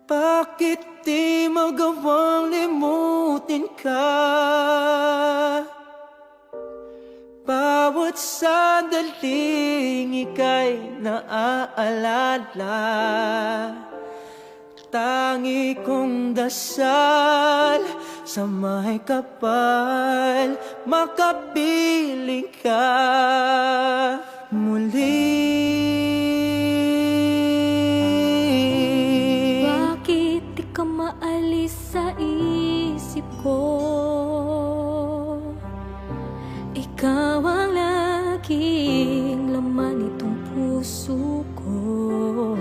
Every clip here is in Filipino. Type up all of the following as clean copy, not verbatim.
Bakit di magawang limutin ka? Bawat sandaling ika'y naaalala. Tangi kong dasal sa may kapal, makapiling ka muli. Bakit di ka maalis sa isip ko? Ikaw ang laging laman itong puso ko.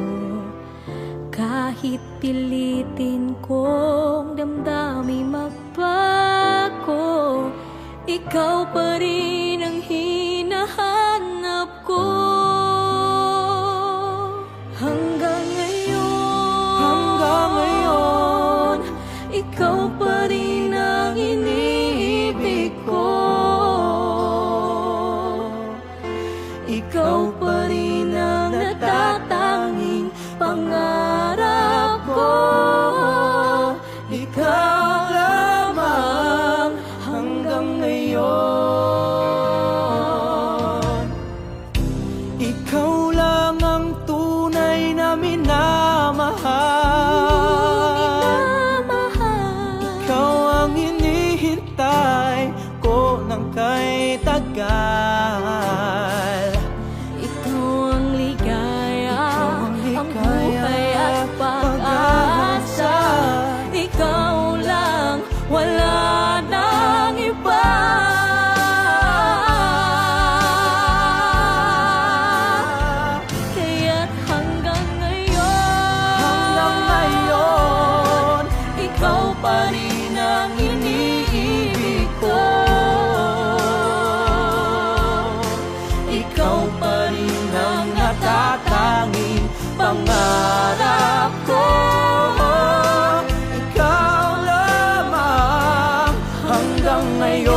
Kahit pilitin kong damdamin magbago, ikaw pa rin ang hinahanap ko. Hanggang ngayon, ikaw pa rin ang iniibig ko. Ikaw pa rin ang natatanging pangarap ko. Ikaw lamang hanggang ngayon. Ikaw lang ang tunay na minamahal. Ikaw ang hinihintay ko ng kay tagal. Ikaw ang ligaya, ang buhay at pag-asa. Ikaw lang, wala nang iba. Kaya't hanggang ngayon, ikaw pa rin ang iniibig ko. Ikaw pa rin ang natatanging pangarap ko. Ikaw lamang hanggang ngayon.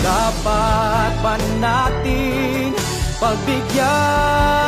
Dapat ba nating pagbigyan